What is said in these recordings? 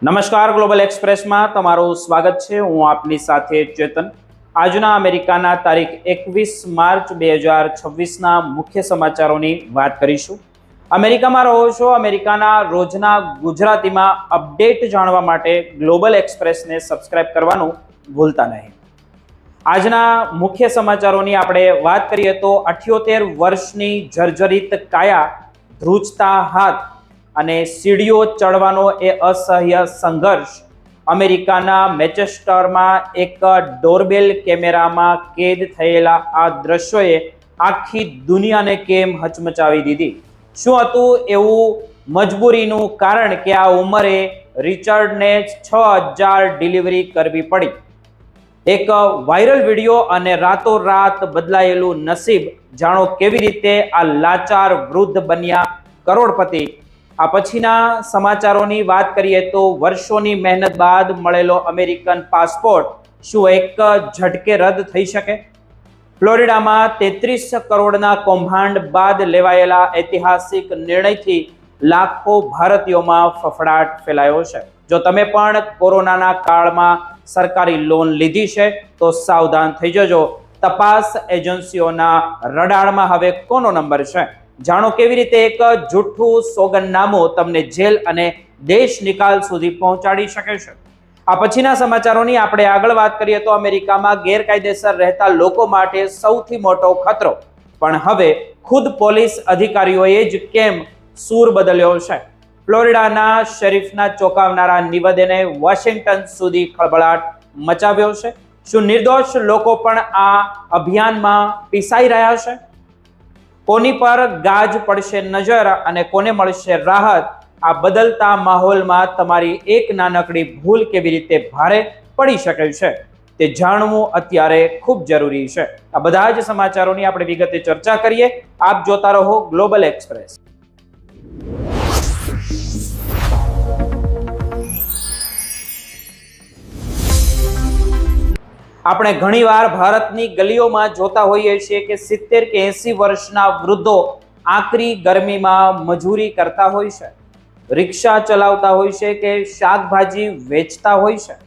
નમસ્કાર, ગ્લોબલ એક્સપ્રેસમાં તમારું સ્વાગત છે। હું આપની સાથે ચેતન। આજના અમેરિકાના તારીખ 21 માર્ચ 2026ના મુખ્ય સમાચારોની વાત કરીશું। અમેરિકામાં રહો છો, અમેરિકાના રોજના ગુજરાતીમાં અપડેટ જાણવા માટે ગ્લોબલ એક્સપ્રેસને સબસ્ક્રાઇબ કરવાનું ભૂલતા નહીં। આજના મુખ્ય સમાચારોની આપણે વાત કરીએ તો 78 વર્ષની જર્જરિત કાયા, ધ્રુજતા હાથ અને સીડીઓ ચડવાનો એ અસહ્ય સંઘર્ષ। અમેરિકાના મેન્ચેસ્ટરમાં એક ડોરબેલ કેમેરામાં કેદ થયેલા આ દ્રશ્યોએ આખી દુનિયાને કેમ હચમચાવી દીધી। શું હતું એવું મજબૂરીનું કારણ કે આ ઉંમરે રિચર્ડને 6000 ડિલિવરી કરવી પડી? એક વાયરલ વિડીયો અને રાતોરાત બદલાયેલું નસીબ। જાણો કેવી રીતે આ લાચાર વૃદ્ધ બન્યા કરોડપતિ। આ પછીના સમાચારોની વાત કરીએ તો વર્ષોની મહેનત બાદ મળેલો અમેરિકન પાસપોર્ટ શું એક ઝટકે રદ થઈ શકે? ફ્લોરિડામાં 33 કરોડના કૌભાંડ બાદ લેવાયેલા ઐતિહાસિક નિર્ણયથી લાખો ભારતીયોમાં ફફડાટ ફેલાયો છે। જો તમે પણ કોરોનાના કાળમાં સરકારી લોન લીધી છે તો સાવધાન થઈ જજો। તપાસ એજન્સીઓના રડારમાં હવે કોનો નંબર છે? જાણો કેવી રીતે એક જૂઠું સોગંદનામું તમને જેલ અને દેશ નિકાલ સુધી પહોંચાડી શકે છે। આ પછીના સમાચારોની આપણે આગળ વાત કરીએ તો અમેરિકામાં ગેરકાયદેસર રહેતા લોકો માટે સૌથી મોટો ખતરો। પણ હવે ખુદ પોલીસ અધિકારીઓએ જ કેમ સૂર બદલ્યો છે? ફ્લોરિડાના શેરીફના ચોંકાવનારા નિવેદને વોશિંગ્ટન સુધી ખળભળાટ મચાવ્યો છે। શું નિર્દોષ લોકો પણ આ અભિયાનમાં પીસાઈ રહ્યા છે? કોની પર ગાજ પડશે નજર અને કોને મળશે રાહત? આ બદલતા માહોલમાં તમારી એક નાનકડી ભૂલ કેવી રીતે ભારે પડી શકે છે તે જાણવું અત્યારે ખૂબ જરૂરી છે। આ બધા જ સમાચારોની આપણે વિગતે ચર્ચા કરીએ। આપ જોતા રહો ગ્લોબલ એક્સપ્રેસ। આપણે ઘણીવાર ભારતની ગલીઓમાં જોતા હોઈએ છીએ કે 70 કે 80 વર્ષના વૃદ્ધો આકરી ગરમીમાં મજૂરી કરતા હોય છે, રિક્ષા ચલાવતા હોય છે કે શાકભાજી વેચતા હોય છે।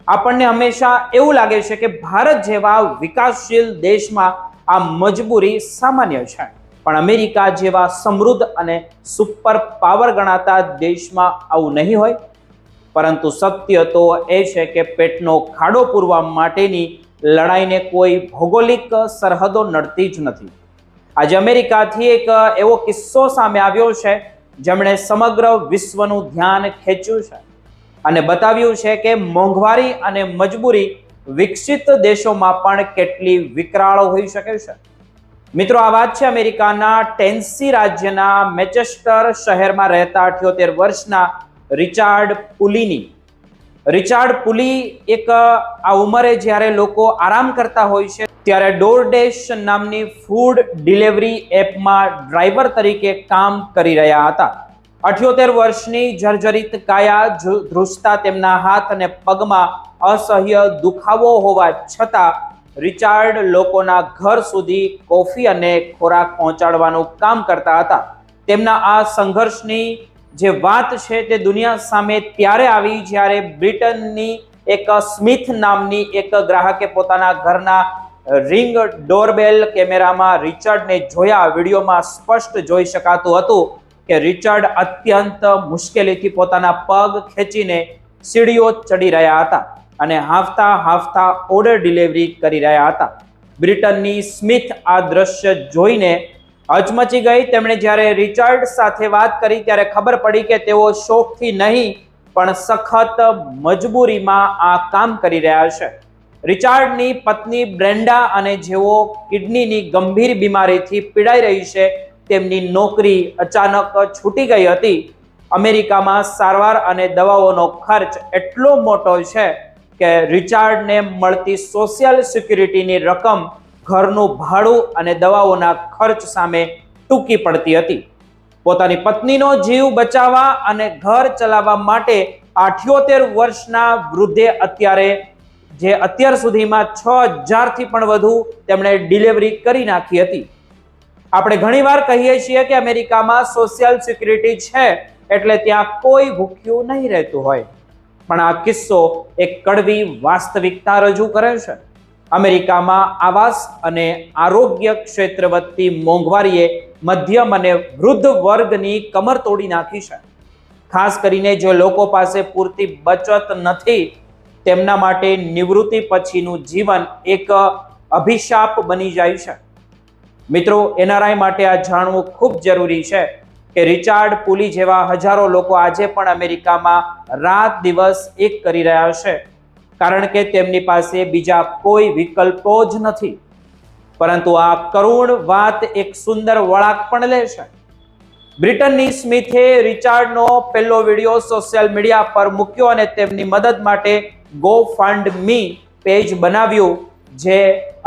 આપણને હંમેશા એવું લાગે છે કે ભારત જેવા વિકાસશીલ દેશમાં આ મજબૂરી સામાન્ય છે, પણ અમેરિકા જેવા સમૃદ્ધ અને સુપર પાવર ગણાતા દેશમાં આવું નહીં હોય। પરંતુ સત્ય તો એ છે કે પેટનો ખાડો પૂરવા માટેની લડાઈને કોઈ ભૌગોલિક સરહદો નડતી જ નથી। આજે અમેરિકાથી એક એવો કિસ્સો સામે આવ્યો છે જેમણે સમગ્ર વિશ્વનું ધ્યાન ખેંચ્યું છે અને બતાવ્યું છે કે મોંઘવારી અને મજબૂરી વિકસિત દેશોમાં પણ કેટલી વિકરાળ હોઈ શકે છે। મિત્રો, આ વાત છે અમેરિકાના ટેનેસી રાજ્યના મેન્ચેસ્ટર શહેરમાં રહેતા 78 વર્ષના રિચાર્ડ પુલીની। રિચાર્ડ પુલી એક આ ઉંમરે જ્યારે લોકો આરામ કરતા હોય છે ત્યારે ડોરડેશ નામની ફૂડ ડિલિવરી એપમાં ડ્રાઈવર તરીકે કામ કરી રહ્યા હતા। 78 વર્ષની જર્જરિત કાયા, ધ્રુજતા તેમના હાથ અને પગમાં અસહ્ય દુખાવો હોવા છતાં રિચાર્ડ લોકોના ઘર સુધી કોફી અને ખોરાક પહોંચાડવાનું કામ કરતા હતા। તેમના આ સંઘર્ષની જે વાત છે તે દુનિયા સામે ત્યારે આવી જ્યારે બ્રિટનની એક સ્મિથ નામની એક ગ્રાહકે પોતાના ઘરના રિંગ ડોરબેલ કેમેરામાં રિચર્ડને જોયા। વિડીયોમાં સ્પષ્ટ જોઈ શકાતું હતું કે રિચર્ડ અત્યંત મુશ્કેલીથી પોતાના પગ ખેંચીને સીડીઓ ચડી રહ્યા હતા અને હાંફતા હાંફતા ઓર્ડર ડિલિવરી કરી રહ્યા હતા। બ્રિટનની સ્મિથ આ દ્રશ્ય જોઈને હચમચી ગઈ। તેમણે જ્યારે રિચર્ડ સાથે વાત કરી ત્યારે ખબર પડી કે તેઓ શોખથી નહીં પણ સખત મજબૂરીમાં આ કામ કરી રહ્યા છે। રિચાર્ડની પત્ની બ્રેન્ડા અને જેઓ કિડનીની ગંભીર બીમારીથી પીડાઈ રહી છે, તેમની નોકરી અચાનક છૂટી ગઈ હતી। અમેરિકામાં સારવાર અને દવાઓનો ખર્ચ એટલો મોટો છે કે રિચાર્ડને મળતી સોશિયલ સિક્યુરિટીની રકમ ઘરનું ભાડું અને દવાઓના ખર્ચ સામે ટૂંકી પડતી હતી। પોતાની પત્નીનો જીવ બચાવવા અને ઘર ચલાવવા માટે 78 વર્ષના વૃદ્ધે અત્યાર સુધીમાં 6000 થી પણ વધુ તેમણે ડિલિવરી કરી નાખી હતી। આપણે ઘણીવાર કહીએ છીએ કે અમેરિકામાં સોશિયલ સિક્યુરિટી છે એટલે ત્યાં કોઈ ભૂખ્યું નહીં રહેતું હોય, પણ આ કિસ્સો એક કડવી વાસ્તવિકતા રજૂ કરે છે. અમેરિકામાં આવાસ અને આરોગ્ય ક્ષેત્ર વધતી મોંઘવારીએ મધ્યમ અને વૃદ્ધ વર્ગની કમર તોડી નાખી છે. ખાસ કરીને જે લોકો પાસે પૂરતી બચત નથી તેમના માટે નિવૃત્તિ પછીનું જીવન એક અભિશાપ બની જાય છે. મિત્રો, એનઆરઆઈ માટે આ જાણવું ખૂબ જરૂરી છે કે રિચાર્ડ પુલી જેવા હજારો લોકો આજે પણ અમેરિકામાં રાત દિવસ એક કરી રહ્યા છે, કારણ કે તેમની પાસે બીજા કોઈ વિકલ્પો જ નથી. પરંતુ આ કરુણ વાત એક સુંદર વળાંક પણ લે છે. બ્રિટનની સ્મિથે રિચાર્ડનો પહેલો વિડીયો સોશિયલ મીડિયા પર મૂક્યો અને તેમની મદદ માટે ગો ફંડ મી પેજ બનાવ્યું, જે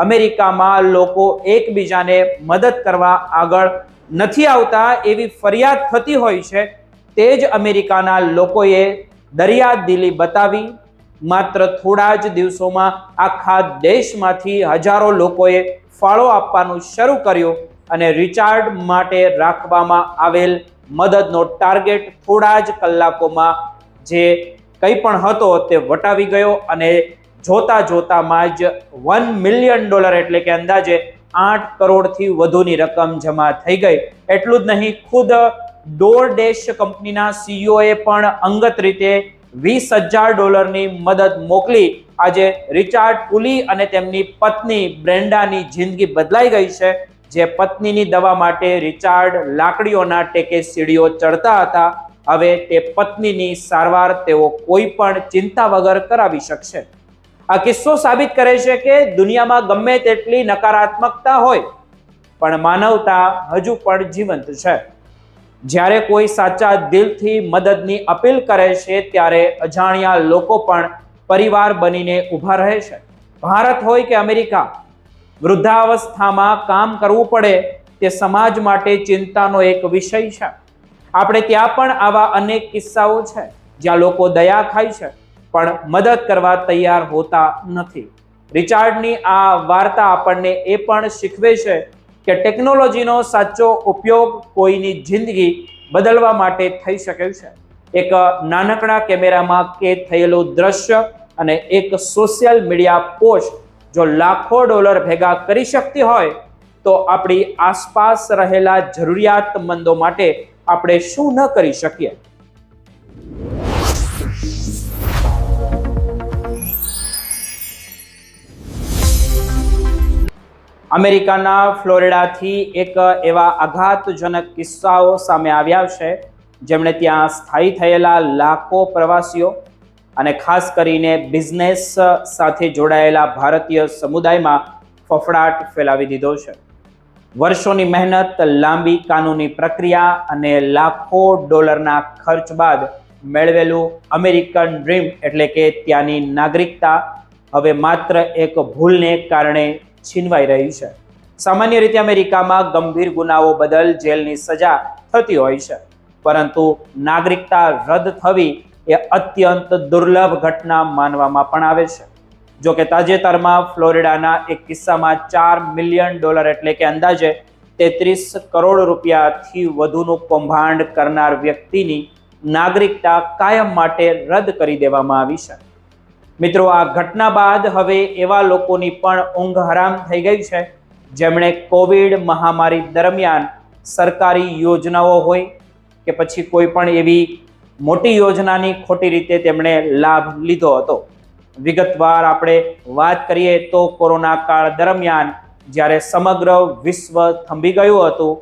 અમેરિકામાં લોકો એકબીજાને મદદ કરવા આગળ નથી આવતા એવી ફરિયાદ થતી હોય છે. તે જ અમેરિકાના લોકોએ દરિયાદિલી બતાવી. માત્ર થોડા જ દિવસોમાં આખા દેશમાંથી હજારો લોકોએ ફાળો આપવાનું શરૂ કર્યું અને રિચાર્ડ માટે રાખવામાં આવેલ મદદનો ટાર્ગેટ થોડા જ કલાકોમાં જે કંઈ પણ હતો તે વટાવી ગયો અને જોતા જોતામાં જ $1 મિલિયન એટલે કે અંદાજે 8 કરોડથી વધુની રકમ જમા થઈ ગઈ. એટલું જ નહીં, ખુદ ડોરડેશ કંપનીના સીઈઓએ પણ અંગત રીતે $20,000ની મદદ મોકલી. આજે રિચાર્ડ પુલી અને તેમની પત્ની બ્રેન્ડાની જિંદગી બદલાઈ ગઈ છે. જે પત્નીની દવા માટે રિચાર્ડ લાકડીઓના ટેકે સીડીઓ ચડતા હતા, હવે તે પત્નીની સારવાર તેઓ કોઈ પણ ચિંતા વગર કરાવી શકશે. આ કિસ્સો સાબિત કરે છે કે દુનિયામાં ગમે તેટલી નકારાત્મકતા હોય પણ માનવતા હજુ પણ જીવંત છે. જ્યારે કોઈ સાચા દિલથી મદદની અપીલ કરે છે ત્યારે અજાણ્યા લોકો પણ પરિવાર બનીને ઊભા રહે છે. ભારત હોય કે અમેરિકા, વૃદ્ધાવસ્થામાં કામ કરવું પડે તે સમાજ માટે ચિંતાનો એક વિષય છે. આપણે ત્યાં પણ આવા અનેક કિસ્સાઓ છે જ્યાં લોકો દયા ખાય છે પણ મદદ કરવા તૈયાર હોતા નથી. રિચાર્ડની આ વાર્તા આપણને એ પણ શીખવે છે કે ટેકનોલોજીનો સાચો ઉપયોગ કોઈની જિંદગી બદલવા માટે થઈ શકે છે. એક નાનકડા કેમેરામાં કેદ થયેલું દ્રશ્ય અને એક સોશિયલ મીડિયા પોસ્ટ જો લાખો ડોલર ભેગા કરી શકતી હોય તો આપણી આસપાસ રહેલા જરૂરિયાતમંદો માટે આપણે શું ન કરી શકીએ? અમેરિકાના ફ્લોરિડાથી એક એવા આઘાતજનક કિસ્સાઓ સામે આવ્યા છે જેમણે ત્યાં સ્થાયી થયેલા લાખો પ્રવાસીઓ અને ખાસ કરીને બિઝનેસ સાથે જોડાયેલા ભારતીય સમુદાયમાં ફફડાટ ફેલાવી દીધો છે. વર્ષોની મહેનત, લાંબી કાનૂની પ્રક્રિયા અને લાખો ડોલરના ખર્ચ બાદ મેળવેલું અમેરિકન ડ્રીમ એટલે કે ત્યાંની નાગરિકતા હવે માત્ર એક ભૂલને કારણે છીનવાઈ રહી છે. સામાન્ય રીતે અમેરિકામાં ગંભીર ગુનાઓ બદલ જેલની સજા થતી હોય છે, પરંતુ નાગરિકતા રદ થવી એ અત્યંત દુર્લભ ઘટના માનવામાં પણ આવે છે. જો કે તાજેતરમાં ફ્લોરિડાના એક કિસ્સામાં $4 મિલિયન એટલે કે અંદાજે 33 કરોડ રૂપિયાથી વધુનું કૌભાંડ કરનાર વ્યક્તિની નાગરિકતા કાયમ માટે રદ કરી દેવામાં આવી છે. મિત્રો, આ ઘટના બાદ હવે એવા લોકોની પણ ઊંઘ હરામ થઈ ગઈ છે જેમણે કોવિડ મહામારી દરમિયાન સરકારી યોજનાઓ હોય કે પછી કોઈ પણ એવી મોટી યોજનાની ખોટી રીતે તેમણે લાભ લીધો હતો. વિગતવાર આપણે વાત કરીએ તો કોરોના કાળ દરમિયાન જ્યારે સમગ્ર વિશ્વ થંભી ગયું હતું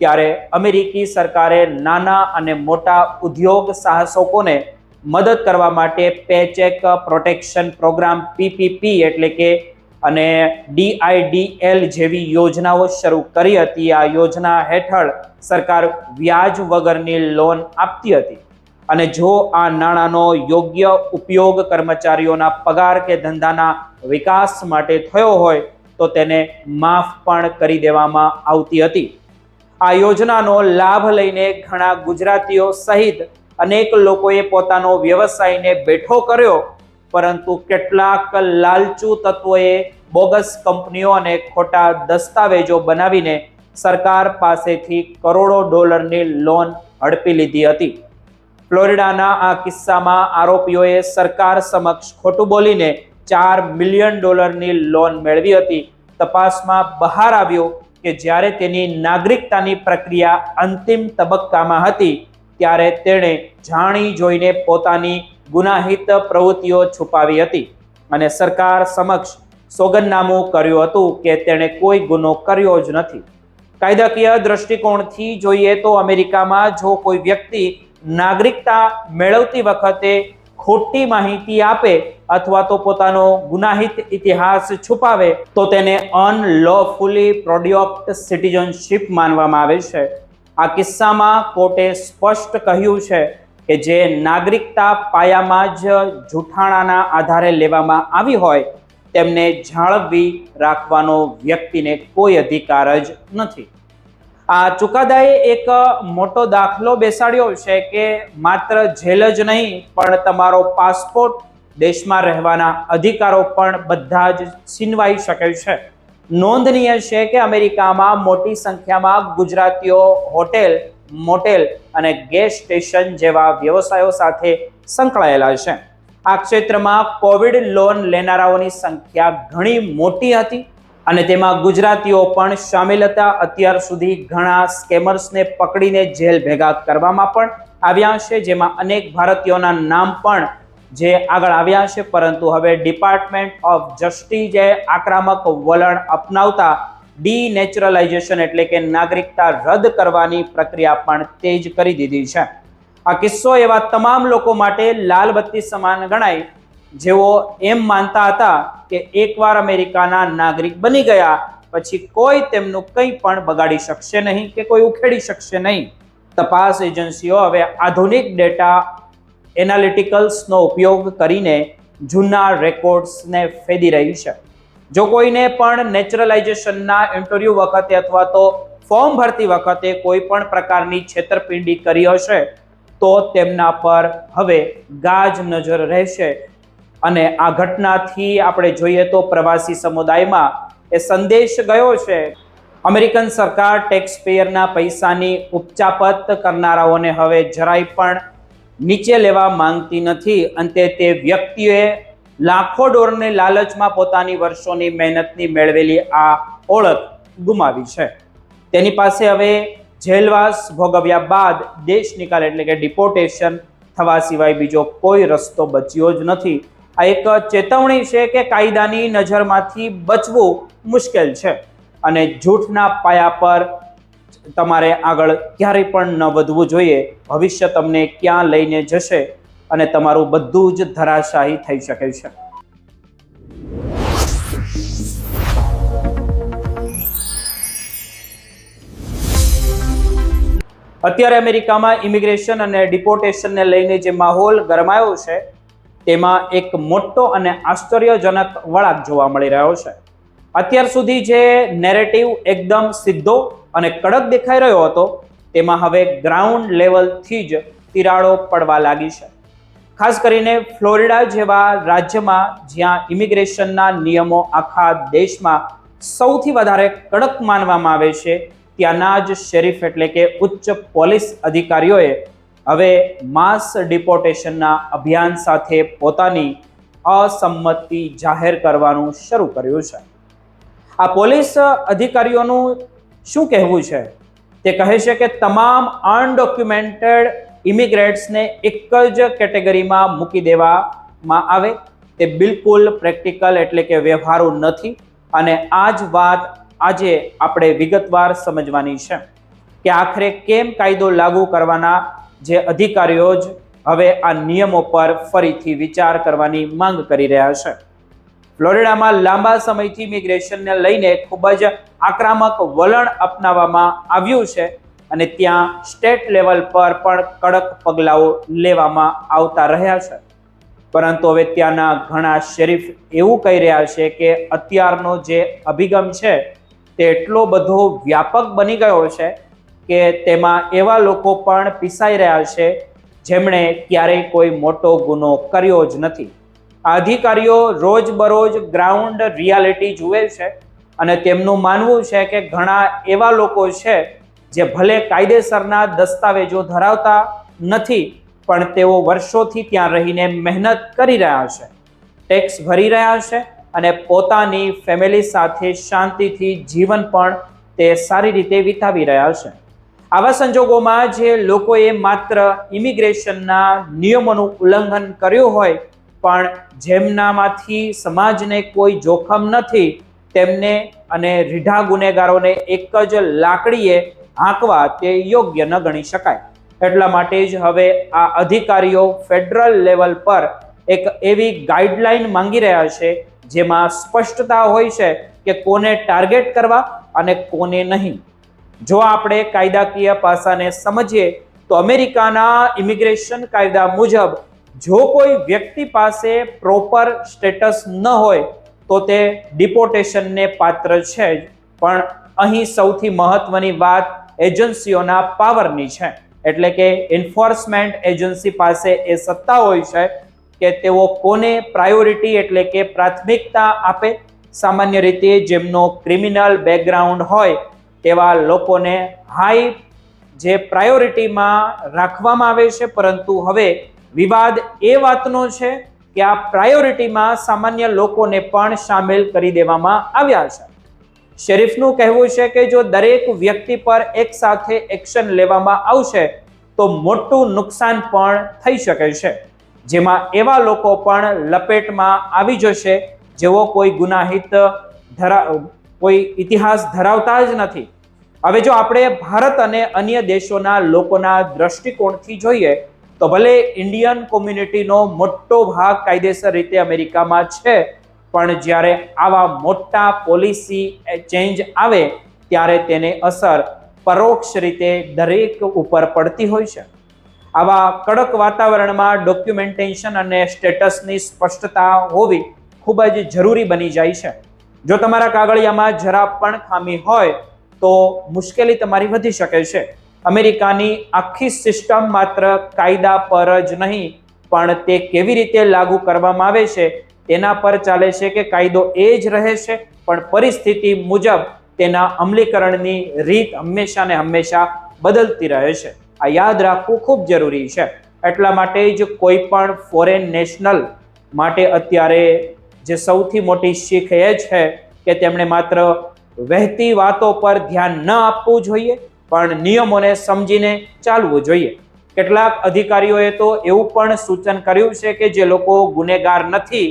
ત્યારે અમેરિકી સરકારે નાના અને મોટા ઉદ્યોગ સાહસકોને મદદ કરવા માટે પેચેક પ્રોટેક્શન પ્રોગ્રામ PPP એટલે કે અને DIDL જેવી યોજનાઓ શરૂ કરી હતી. આ યોજના હેઠળ સરકાર વ્યાજ વગરની લોન આપતી હતી અને જો આ નાણાંનો યોગ્ય ઉપયોગ કર્મચારીઓના પગાર કે ધંધાના વિકાસ માટે થયો હોય તો તેને માફ પણ કરી દેવામાં આવતી હતી. આ યોજનાનો લાભ લઈને ઘણા ગુજરાતીઓ સહિત અનેક લોકોએ પોતાનો વ્યવસાયને બેઠો કર્યો, પરંતુ કેટલાક લાલચુ તત્વોએ બોગસ કંપનીઓ અને ખોટા દસ્તાવેજો બનાવીને સરકાર પાસેથી કરોડો ડોલરની લોન હડપી લીધી હતી. ફ્લોરિડાના આ કિસ્સામાં આરોપીઓએ સરકાર સમક્ષ ખોટું બોલીને $4 મિલિયન લોન મેળવી હતી. તપાસમાં બહાર આવ્યું કે જ્યારે તેની નાગરિકતાની પ્રક્રિયા અંતિમ તબક્કામાં હતી ત્યારે તેણે જાણી જોઈને પોતાની ગુનાહિત પ્રવૃત્તિઓ છુપાવી હતી અને સરકાર સમક્ષ સોગંદનામું કર્યું હતું કે તેણે કોઈ ગુનો કર્યો જ નથી. કાયદાકીય દ્રષ્ટિકોણથી જોઈએ તો અમેરિકામાં જો કોઈ વ્યક્તિ નાગરિકતા મેળવતી વખતે ખોટી માહિતી આપે અથવા તો પોતાનો ગુનાહિત ઇતિહાસ છુપાવે તો તેને અનલોફુલી પ્રોડ્યુક્ટ સિટીઝનશીપ માનવામાં આવે છે. આ કિસ્સામાં કોર્ટે સ્પષ્ટ કહ્યું છે કે જે નાગરિકતા પાયામાં જ જૂઠાણાના આધારે લેવામાં આવી હોય તેમને જાળવી રાખવાનો વ્યક્તિને કોઈ અધિકાર જ નથી. આ ચુકાદાએ એક મોટો દાખલો બેસાડ્યો છે કે માત્ર જેલ જ નહીં પણ તમારો પાસપોર્ટ, દેશમાં રહેવાના અધિકારો પણ બધા જ છીનવાઈ શકે છે. નોંધનીય છે કે અમેરિકામાં મોટી સંખ્યામાં ગુજરાતીઓ હોટેલ, મોટેલ અને ગેસ સ્ટેશન જેવા વ્યવસાયો સાથે સંકળાયેલા છે. આ ક્ષેત્રમાં કોવિડ લોન લેનારાઓની સંખ્યા ઘણી મોટી હતી અને તેમાં ગુજરાતીઓ પણ સામેલ હતા. અત્યાર સુધી ઘણા સ્કેમર્સને પકડીને જેલ ભેગા કરવામાં પણ આવ્યા છે, જેમાં અનેક ભારતીયોના નામ પણ જે આગળ આવ્યા છે. પરંતુ હવે ડિપાર્ટમેન્ટ ઓફ જસ્ટિસે આક્રમક વલણ અપનાવતા ડીનેચરલાઇઝેશન એટલે કે નાગરિકતા રદ કરવાની પ્રક્રિયા પણ તેજ કરી દીધી છે. આ કિસ્સો એવા તમામ લોકો માટે લાલ બત્તી સમાન ગણાય જેઓ એમ માનતા હતા કે એકવાર અમેરિકાના નાગરિક બની ગયા પછી કોઈ તેમનું કંઈ પણ બગાડી શકશે નહીં કે કોઈ ઉખેડી શકશે નહીં. તપાસ એજન્સીઓ હવે આધુનિક ડેટા એનાલિટિકલ્સનો ઉપયોગ કરીને જૂના રેકોર્ડ્સને ફેદી રહી છે. જો કોઈને પણ નેચરલાઇઝેશનના ઇન્ટરવ્યૂ વખતે અથવા તો ફોર્મ ભરતી વખતે કોઈ પણ પ્રકારની છેતરપિંડી કરી હશે તો તેમના પર હવે ગાજ નજર રહેશે. અને આ ઘટનાથી આપણે જોઈએ તો પ્રવાસી સમુદાયમાં એ સંદેશ ગયો છે. અમેરિકન સરકાર ટેક્સ પેયરના પૈસાની ઉપચાપત કરનારાઓને હવે જરાય પણ નીચે લેવા માંગતી નથી. અંતે તે વ્યક્તિએ લાખો ડોલરની લાલચમાં પોતાની વર્ષોની મહેનતની મેળવેલી આ ઓળખ ગુમાવી છે. તેની પાસે હવે જેલવાસ ભોગવ્યા બાદ દેશ નિકાલ એટલે કે ડિપોર્ટેશન થવા સિવાય બીજો કોઈ રસ્તો બચ્યો જ નથી. આ એક ચેતવણી છે કે કાયદાની નજરમાંથી બચવું મુશ્કેલ છે અને જૂઠના પાયા પર તમારે આગળ ક્યારેય પણ ન વધવું જોઈએ. ભવિષ્ય તમને ક્યાં લઈને જશે અને તમારું બધું જ ધરાશાયી થઈ શકે છે. અત્યારે અમેરિકામાં ઇમિગ્રેશન અને ડિપોર્ટેશનને લઈને જે માહોલ ગરમાયો છે તેમાં એક મોટો અને આશ્ચર્યજનક વળાંક જોવા મળી રહ્યો છે. અત્યાર સુધી જે નેરેટિવ એકદમ સીધો અને કડક દેખાઈ રહ્યો હતો તેમાં હવે ગ્રાઉન્ડ લેવલથી જ તિરાડો પડવા લાગી છે. ખાસ કરીને ફ્લોરિડા જેવા રાજ્યમાં જ્યાં ઇમિગ્રેશનના નિયમો આખા દેશમાં સૌથી વધારે કડક માનવામાં આવે છે, ત્યાંના જ શેરીફ એટલે કે ઉચ્ચ પોલીસ અધિકારીઓએ હવે માસ ડિપોર્ટેશનના અભિયાન સાથે પોતાની અસંમતિ જાહેર કરવાનું શરૂ કર્યું છે. આ પોલીસ અધિકારીઓનું શું કહેવું છે? તે કહે છે કે તમામ અનડોક્યુમેન્ટેડ ઇમિગ્રેન્ટ્સને એક જ કેટેગરીમાં મૂકી દેવામાં આવે. તે બિલકુલ પ્રેક્ટિકલ એટલે કે વ્યવહારુ નથી અને આ જ વાત આજે આપણે વિગતવાર સમજવાની છે કે આખરે કેમ કાયદો લાગુ કરવાના જે અધિકારીઓ જ હવે આ નિયમો પર ફરીથી વિચાર કરવાની માંગ કરી રહ્યા છે. ફ્લોરિડામાં લાંબા સમયથી ઇમિગ્રેશનને લઈને ખૂબ જ આક્રમક વલણ અપનાવવામાં આવ્યું છે અને ત્યાં સ્ટેટ લેવલ પર પણ કડક પગલાઓ લેવામાં આવતા રહ્યા છે. પરંતુ હવે ત્યાંના ઘણા શેરીફ એવું કહી રહ્યા છે કે અત્યારનો જે અભિગમ છે તે એટલો બધો વ્યાપક બની ગયો છે કે તેમાં એવા લોકો પણ પીસાઈ રહ્યા છે જેમણે ક્યારેય કોઈ મોટો ગુનો કર્યો જ નથી. આ અધિકારીઓ રોજબરોજ ગ્રાઉન્ડ રિયાલિટી જુએ છે અને તેમનું માનવું છે કે ઘણા એવા લોકો છે જે ભલે કાયદેસરના દસ્તાવેજો ધરાવતા નથી પણ તેઓ વર્ષોથી ત્યાં રહીને મહેનત કરી રહ્યા છે, ટેક્સ ભરી રહ્યા છે અને પોતાની ફેમિલી સાથે શાંતિથી જીવન પણ તે સારી રીતે વિતાવી રહ્યા છે. આવા સંજોગોમાં જે લોકોએ માત્ર ઇમિગ્રેશનના નિયમોનું ઉલ્લંઘન કર્યું હોય પણ જેમનામાંથી સમાજને કોઈ જોખમ નથી, તેમને અને રીઢા ગુનેગારોને એક જ લાકડીએ હાંકવા તે યોગ્ય ન ગણી શકાય. એટલા માટે જ હવે આ અધિકારીઓ ફેડરલ લેવલ પર એક એવી ગાઈડલાઈન માંગી રહ્યા છે જેમાં સ્પષ્ટતા હોય છે કે કોને ટાર્ગેટ કરવા અને કોને નહીં. જો આપણે કાયદાકીય પાસાને સમજીએ તો અમેરિકાના ઇમિગ્રેશન કાયદા મુજબ જો કોઈ વ્યક્તિ પાસે પ્રોપર સ્ટેટસ ન હોય તો તે ડિપોર્ટેશનને પાત્ર છે જ. પણ અહીં સૌથી મહત્વની વાત એજન્સીઓના પાવરની છે, એટલે કે એન્ફોર્સમેન્ટ એજન્સી પાસે એ સત્તા હોય છે કે તેઓ કોને પ્રાયોરિટી એટલે કે પ્રાથમિકતા આપે. સામાન્ય રીતે જેમનો ક્રિમિનલ બેકગ્રાઉન્ડ હોય તેવા લોકોને હાઈ જે પ્રાયોરિટીમાં રાખવામાં આવે છે, પરંતુ હવે વિવાદ એ વાતનો છે કે આ પ્રાયોરિટીમાં સામાન્ય લોકોને પણ સામેલ કરી દેવામાં આવ્યા છે. શેરીફનું કહેવું છે કે જો દરેક વ્યક્તિ પર એક સાથે એક્શન લેવામાં આવશે તો મોટું નુકસાન પણ થઈ શકે છે, જેમાં એવા લોકો પણ લપેટમાં આવી જશે જેઓ કોઈ ગુનાહિત કોઈ ઇતિહાસ ધરાવતા જ નથી. હવે જો આપણે ભારત અને અન્ય દેશોના લોકોના દ્રષ્ટિકોણથી જોઈએ તો ભલે ઇન્ડિયન કોમ્યુનિટીનો મોટો ભાગ કાયદેસર રીતે અમેરિકામાં છે, પણ જ્યારે આવા મોટા પોલિસી ચેન્જ આવે ત્યારે તેને અસર પરોક્ષ રીતે દરેક ઉપર પડતી હોય છે. આવા કડક વાતાવરણમાં ડોક્યુમેન્ટેશન અને સ્ટેટસની સ્પષ્ટતા હોવી ખૂબ જ જરૂરી બની જાય છે. જો તમારા કાગળિયામાં જરા પણ ખામી હોય તો મુશ્કેલી તમારી વધી શકે છે. અમેરિકાની આખી સિસ્ટમ માત્ર કાયદા પર જ નહીં પણ તે કેવી રીતે લાગુ કરવામાં આવે છે તેના પર ચાલે છે કે કાયદો એ જ રહે છે, પણ પરિસ્થિતિ મુજબ તેના અમલીકરણની રીત હંમેશા ને હંમેશા બદલતી રહે છે. આ યાદ રાખવું ખૂબ જરૂરી છે. એટલા માટે જ કોઈ પણ ફોરેન નેશનલ માટે અત્યારે જે સૌથી મોટી શીખ એ છે કે તેમણે માત્ર વહેતી વાતો પર ધ્યાન ન આપવું જોઈએ પણ નિયમોને સમજીને ચાલવું જોઈએ. કેટલાક અધિકારીઓએ તો એવું પણ સૂચન કર્યું છે કે જે લોકો ગુનેગાર નથી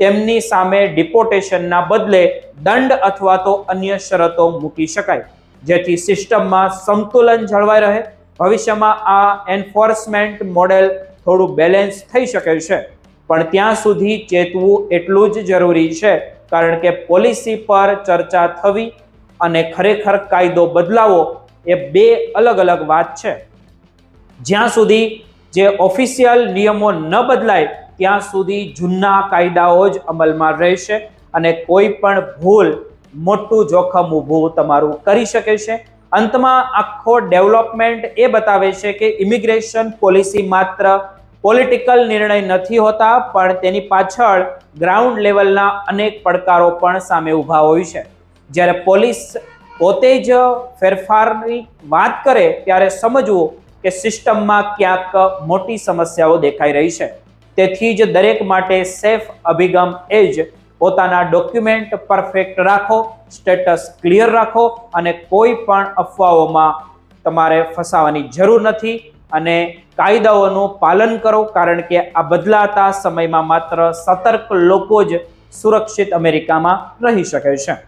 તેમની સામે ડિપોર્ટેશનના બદલે દંડ અથવા તો અન્ય શરતો મૂકી શકાય, જેથી સિસ્ટમમાં સંતુલન જળવાઈ રહે. ભવિષ્યમાં આ એન્ફોર્સમેન્ટ મોડેલ થોડું બેલેન્સ થઈ શકે છે, પણ ત્યાં સુધી ચેતવું એટલું જ જરૂરી છે, કારણ કે પોલિસી પર ચર્ચા થવી અને ખરેખર કાયદો બદલાવો એ બે અલગ અલગ વાત છે. જ્યાં સુધી જે ઓફિશિયલ નિયમો ન બદલાય ત્યાં સુધી જૂના કાયદાઓ જ અમલમાં રહેશે અને કોઈ પણ ભૂલ મોટું જોખમ ઊભું તમારું કરી શકે છે. અંતમાં આખો ડેવલપમેન્ટ એ બતાવે છે કે ઇમિગ્રેશન પોલિસી માત્ર પોલિટિકલ નિર્ણય નથી હોતા, પણ તેની પાછળ ગ્રાઉન્ડ લેવલના અનેક પડકારો પણ સામે ઊભા હોય છે. જ્યારે પોલીસ પોતે જ ફેરફારની વાત કરે ત્યારે સમજવું કે સિસ્ટમમાં ક્યાંક મોટી સમસ્યાઓ દેખાઈ રહી છે. તેથી જ દરેક માટે સેફ અભિગમ એ જ પોતાના ડોક્યુમેન્ટ પરફેક્ટ રાખો, સ્ટેટસ ક્લિયર રાખો અને કોઈ પણ અફવાઓમાં તમારે ફસાવાની જરૂર નથી અને કાયદાઓનું પાલન કરો, કારણ કે આ બદલાતા સમયમાં માત્ર સતર્ક લોકો જ સુરક્ષિત અમેરિકામાં રહી શકે છે.